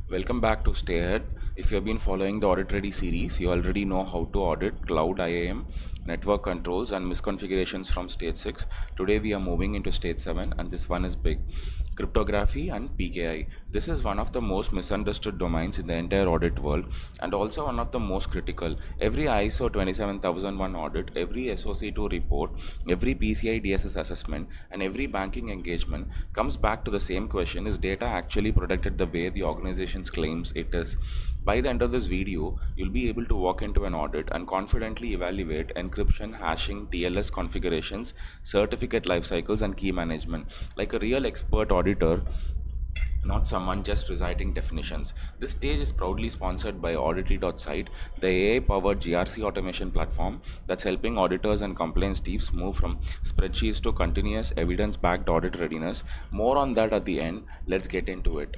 Welcome back to Stay Ahead. If you have been following the Audit Ready series, you already know how to audit cloud IAM, network controls, and misconfigurations from Stage 6. Today we are moving into Stage 7, and this one is big: cryptography and PKI. This is one of the most misunderstood domains in the entire audit world, and also one of the most critical. Every ISO 27001 audit, every SOC2 report, every PCI DSS assessment, and every banking engagement comes back to the same question: is data actually protected the way the organization claims it is? By the end of this video, you'll be able to walk into an audit and confidently evaluate encryption, hashing, TLS configurations, certificate lifecycles, and key management like a real expert auditor, not someone just reciting definitions. This stage is proudly sponsored by Audity.site, the AI-powered GRC automation platform that's helping auditors and compliance teams move from spreadsheets to continuous evidence-backed audit readiness. More on that at the end. Let's get into it.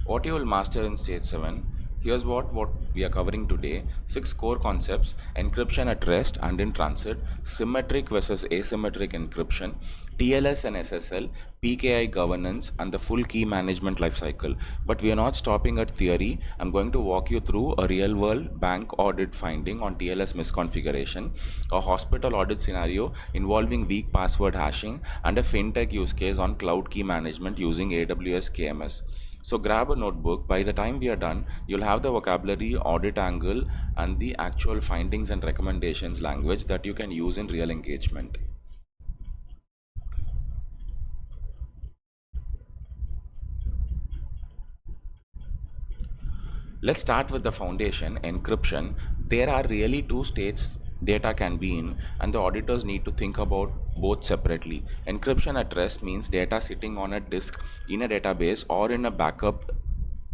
What you will master in Stage 7. Here's what we are covering today: 6 core concepts: encryption at rest and in transit, symmetric versus asymmetric encryption, TLS and SSL, PKI governance, and the full key management lifecycle. But we are not stopping at theory. I'm going to walk you through a real world bank audit finding on TLS misconfiguration, a hospital audit scenario involving weak password hashing, and a fintech use case on cloud key management using AWS KMS. So grab a notebook. By the time we are done, you'll have the vocabulary, audit angle, and the actual findings and recommendations language that you can use in real engagement. Let's start with the foundation: encryption. There are really two states data can be in, and the auditors need to think about both separately. Encryption at rest means data sitting on a disk in a database or in a backup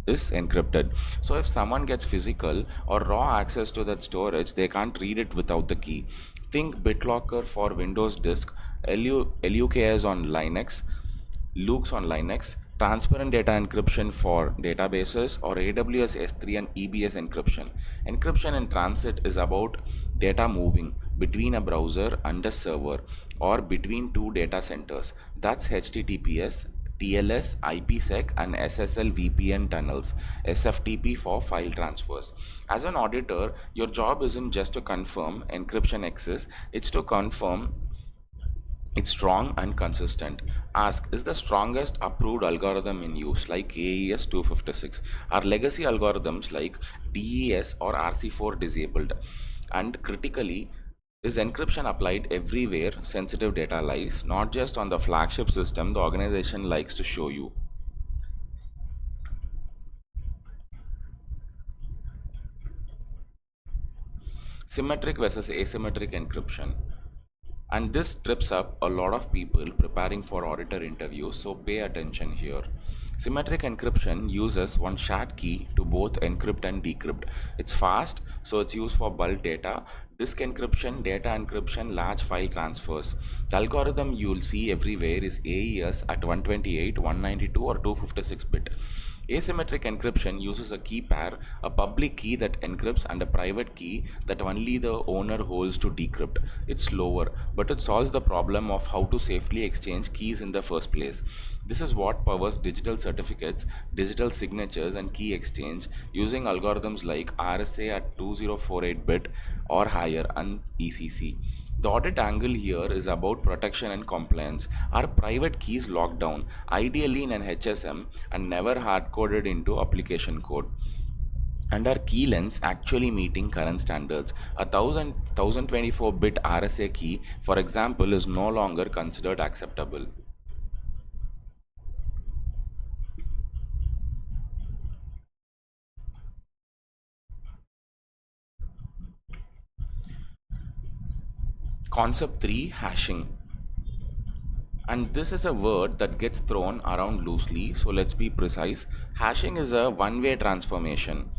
is encrypted. So if someone gets physical or raw access to that storage, they can't read it without the key. Think BitLocker for Windows disk, LUKS on Linux, Lukes on Linux, transparent data encryption for databases, or AWS S3 and EBS encryption. Encryption in transit is about data moving between a browser and a server or between two data centers. That's HTTPS, TLS, IPsec, and SSL VPN tunnels, SFTP for file transfers. As an auditor, your job isn't just to confirm encryption exists, it's to confirm it's strong and consistent. Ask, is the strongest approved algorithm in use, like AES 256? Are legacy algorithms like DES or RC4 disabled? And critically, is encryption applied everywhere sensitive data lies, not just on the flagship system the organization likes to show you? Symmetric versus asymmetric encryption. And this trips up a lot of people preparing for auditor interviews, so pay attention here. Symmetric encryption uses one shared key to both encrypt and decrypt. It's fast, so it's used for bulk data, disk encryption, data encryption, large file transfers. The algorithm you'll see everywhere is AES at 128, 192, or 256 bit. Asymmetric encryption uses a key pair, a public key that encrypts and a private key that only the owner holds to decrypt. It's slower, but it solves the problem of how to safely exchange keys in the first place. This is what powers digital certificates, digital signatures, and key exchange using algorithms like RSA at 2048 bit or higher and ECC. The audit angle here is about protection and compliance. Are private keys locked down, ideally in an HSM, and never hard-coded into application code? And are key lengths actually meeting current standards? A 1024-bit RSA key, for example, is no longer considered acceptable. Concept 3: hashing. And this is a word that gets thrown around loosely, so let's be precise. Hashing is a one-way transformation.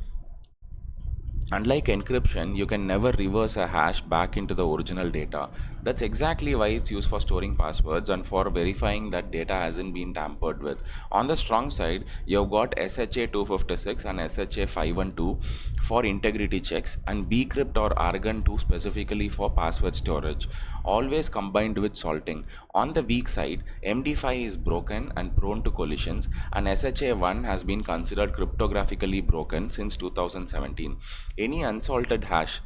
Unlike encryption, you can never reverse a hash back into the original data. That's exactly why it's used for storing passwords and for verifying that data hasn't been tampered with. On the strong side, you've got SHA 256 and SHA 512 for integrity checks, and bcrypt or argon 2 specifically for password storage, always combined with salting. On the weak side, MD5 is broken and prone to collisions, and SHA1 has been considered cryptographically broken since 2017. Any unsalted hash,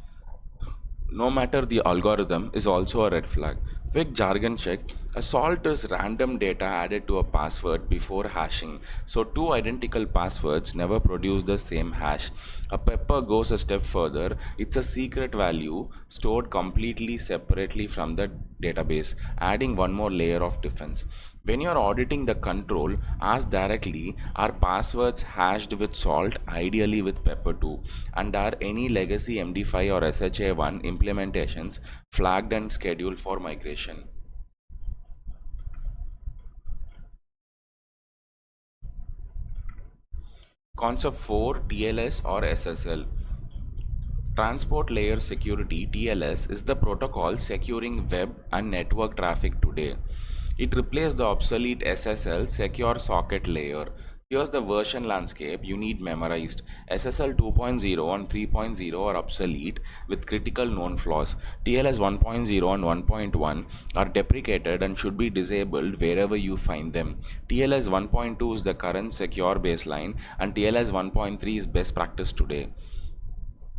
no matter the algorithm, is also a red flag. Quick jargon check: a salt is random data added to a password before hashing. So, two identical passwords never produce the same hash. A pepper goes a step further: it's a secret value stored completely separately from the database, adding one more layer of defense. When you're auditing the control, ask directly: are passwords hashed with salt, ideally with pepper too? And are any legacy MD5 or SHA1 implementations flagged and scheduled for migration? Concept 4: TLS or SSL. Transport Layer Security (TLS) is the protocol securing web and network traffic today. It replaced the obsolete SSL Secure Socket Layer. Here's the version landscape you need memorized. SSL 2.0 and 3.0 are obsolete with critical known flaws. TLS 1.0 and 1.1 are deprecated and should be disabled wherever you find them. TLS 1.2 is the current secure baseline, and TLS 1.3 is best practice today.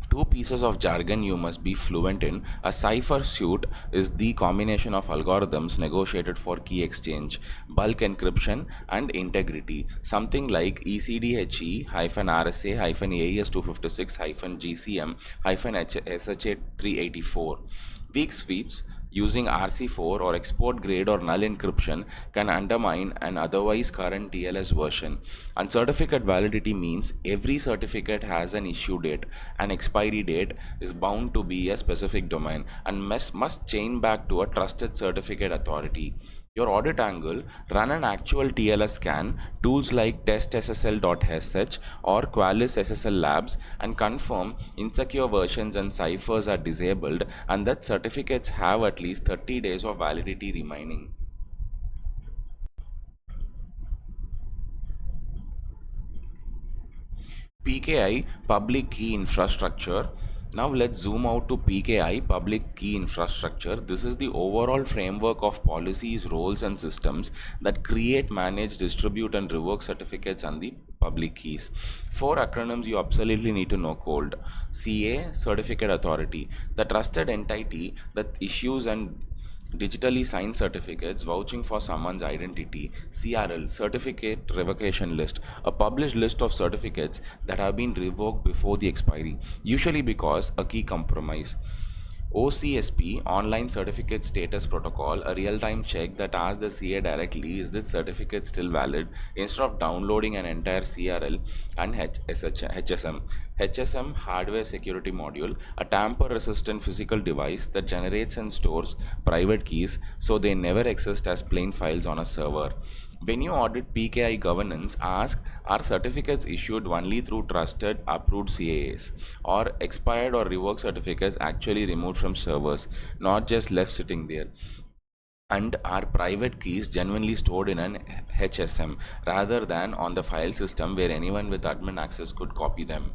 Two pieces of jargon you must be fluent in. A cipher suite is the combination of algorithms negotiated for key exchange, bulk encryption, and integrity. Something like ECDHE-RSA-AES-256-GCM-SHA-384. Weak suites using RC4 or export grade or null encryption can undermine an otherwise current TLS version. And certificate validity means every certificate has an issue date. An expiry date is bound to be a specific domain and must chain back to a trusted certificate authority. Your audit angle: run an actual TLS scan, tools like testssl.sh or Qualys SSL Labs, and confirm insecure versions and ciphers are disabled and that certificates have at least 30 days of validity remaining. PKI, public key infrastructure. Now let's zoom out to PKI, public key infrastructure. This is the overall framework of policies, roles, and systems that create, manage, distribute, and revoke certificates and the public keys. Four acronyms you absolutely need to know cold. CA, Certificate Authority, the trusted entity that issues and digitally signed certificates vouching for someone's identity. CRL, Certificate Revocation List, a published list of certificates that have been revoked before the expiry, usually because a key compromise. OCSP, Online Certificate Status Protocol, a real-time check that asks the CA directly, is this certificate still valid, instead of downloading an entire CRL. And HSM. HSM, Hardware Security Module, a tamper-resistant physical device that generates and stores private keys so they never exist as plain files on a server. When you audit PKI governance, ask: are certificates issued only through trusted, approved CAs, or expired or revoked certificates actually removed from servers, not just left sitting there? And are private keys genuinely stored in an HSM rather than on the file system where anyone with admin access could copy them?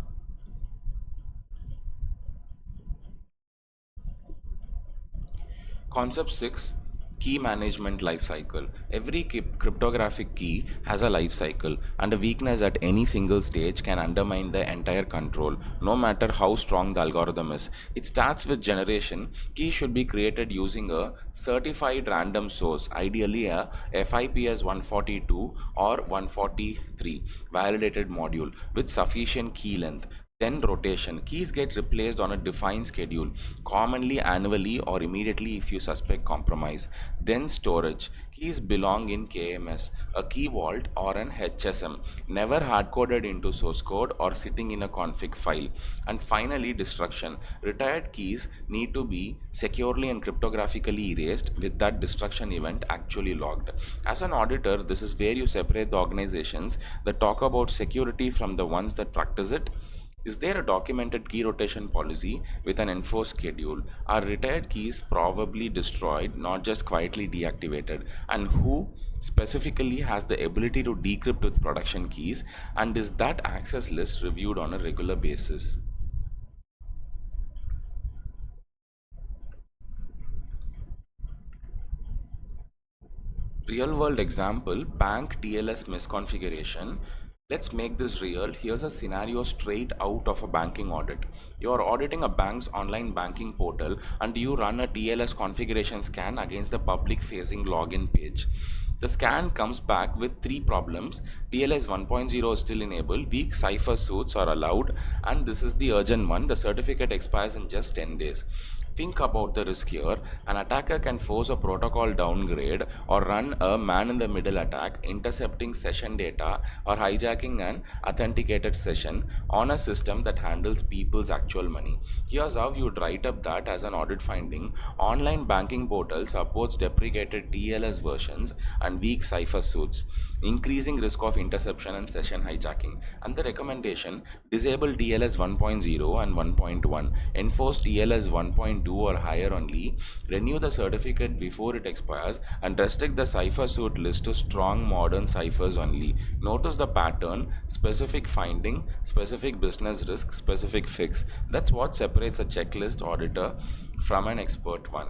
Concept 6: Key Management Lifecycle. Every cryptographic key has a life cycle, and a weakness at any single stage can undermine the entire control, no matter how strong the algorithm is. It starts with generation. Keys should be created using a certified random source, ideally a FIPS 142 or 143 validated module with sufficient key length. Then rotation. Keys get replaced on a defined schedule, commonly annually or immediately if you suspect compromise. Then storage. Keys belong in KMS, a key vault, or an HSM, never hard-coded into source code or sitting in a config file. And finally, destruction. Retired keys need to be securely and cryptographically erased with that destruction event actually logged. As an auditor, this is where you separate the organizations that talk about security from the ones that practice it. Is there a documented key rotation policy with an enforced schedule? Are retired keys probably destroyed, not just quietly deactivated? And who specifically has the ability to decrypt with production keys? And is that access list reviewed on a regular basis? Real world example, bank TLS misconfiguration. Let's make this real. Here's a scenario straight out of a banking audit. You're auditing a bank's online banking portal and you run a TLS configuration scan against the public facing login page. The scan comes back with three problems. TLS 1.0 is still enabled, weak cipher suits are allowed, and this is the urgent one. The certificate expires in just 10 days. Think about the risk here. An attacker can force a protocol downgrade or run a man in the middle attack, intercepting session data or hijacking an authenticated session on a system that handles people's actual money. Here's how you'd write up that as an audit finding. Online banking portal supports deprecated TLS versions and weak cipher suits, increasing risk of interception and session hijacking. And the recommendation, disable TLS 1.0 and 1.1, enforce TLS 1.2 or higher only, renew the certificate before it expires, and restrict the cipher suit list to strong modern ciphers only. Notice the pattern: specific finding, specific business risk, specific fix. That's what separates a checklist auditor from an expert one.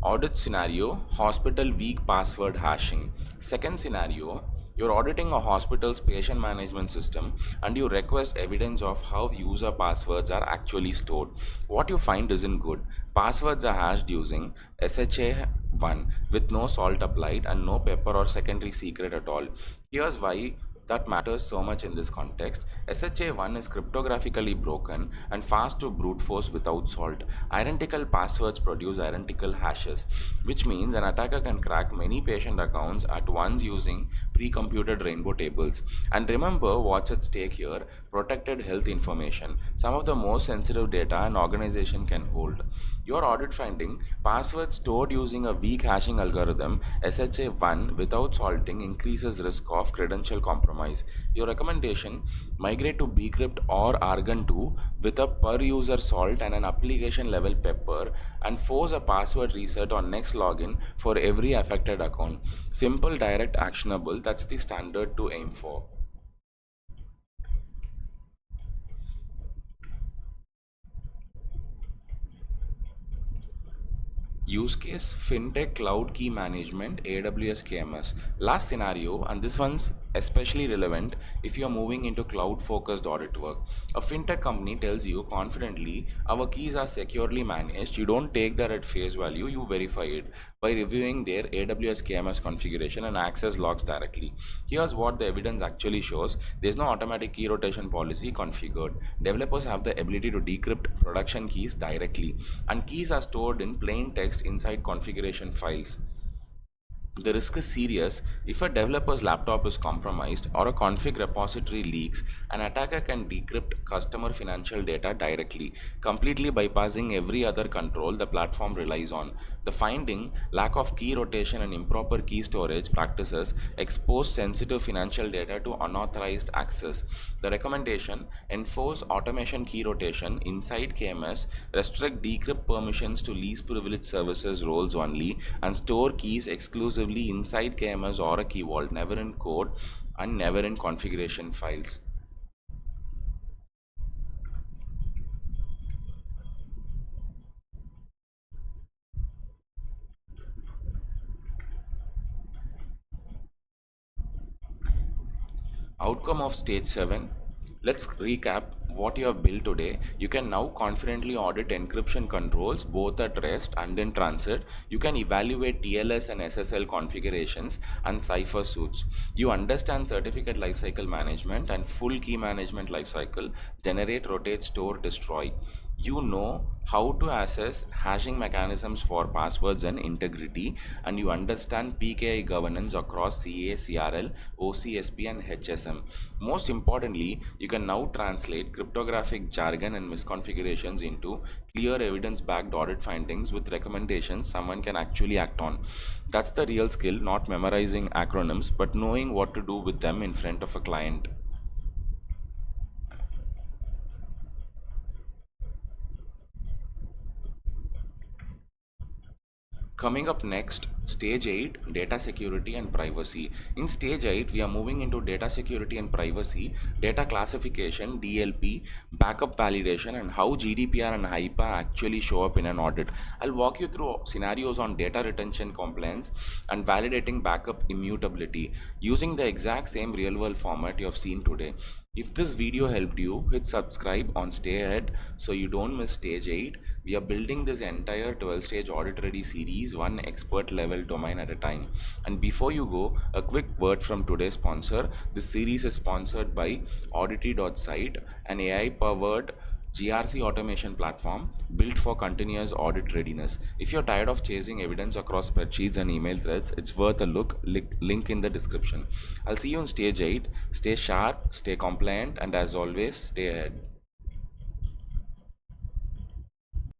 Audit scenario, hospital weak password hashing. Second scenario, you're auditing a hospital's patient management system and you request evidence of how user passwords are actually stored. What you find isn't good. Passwords are hashed using SHA-1 with no salt applied and no pepper or secondary secret at all. Here's why that matters so much in this context. SHA-1 is cryptographically broken and fast to brute force without salt. Identical passwords produce identical hashes, which means an attacker can crack many patient accounts at once using pre-computed rainbow tables. And remember what's at stake here: protected health information, some of the most sensitive data an organization can hold. Your audit finding: passwords stored using a weak hashing algorithm, SHA-1, without salting increases risk of credential compromise. Your recommendation: migrate to bcrypt or argon 2 with a per user salt and an application level pepper, and force a password reset on next login for every affected account. Simple, direct, actionable. That's the standard to aim for. Use case: fintech cloud key management, AWS KMS. Last scenario, and this one's especially relevant if you're moving into cloud focused audit work. A fintech company tells you confidently, our keys are securely managed. You don't take that at face value, you verify it by reviewing their AWS KMS configuration and access logs directly. Here's what the evidence actually shows: there's no automatic key rotation policy configured. Developers have the ability to decrypt production keys directly, and keys are stored in plain text inside configuration files. The risk is serious. If a developer's laptop is compromised or a config repository leaks, an attacker can decrypt customer financial data directly, completely bypassing every other control the platform relies on. The finding: lack of key rotation and improper key storage practices expose sensitive financial data to unauthorized access. The recommendation: enforce automation key rotation inside KMS, restrict decrypt permissions to least privileged services roles only, and store keys exclusively inside KMS or a key vault, never in code and never in configuration files. Outcome of stage 7. Let's recap what you have built today. You can now confidently audit encryption controls both at rest and in transit. You can evaluate TLS and SSL configurations and cipher suits. You understand certificate lifecycle management and full key management lifecycle: generate, rotate, store, destroy. You know how to assess hashing mechanisms for passwords and integrity, and you understand PKI governance across CA, CRL, OCSP, and HSM. Most importantly, you can now translate cryptographic jargon and misconfigurations into clear evidence backed audit findings with recommendations someone can actually act on. That's the real skill, not memorizing acronyms, but knowing what to do with them in front of a client. Coming up next, stage 8, data security and privacy. In stage 8, we are moving into data security and privacy, data classification, DLP, backup validation, and how GDPR and HIPAA actually show up in an audit. I'll walk you through scenarios on data retention compliance and validating backup immutability using the exact same real world format you have seen today. If this video helped you, hit subscribe on Stay Ahead so you don't miss stage 8. We are building this entire 12 stage audit ready series one expert level domain at a time. And before you go, a quick word from today's sponsor. This series is sponsored by Audity.site, an AI powered GRC automation platform built for continuous audit readiness. If you're tired of chasing evidence across spreadsheets and email threads, it's worth a look. Link in the description. I'll see you on stage 8. Stay sharp, stay compliant, and as always, stay ahead.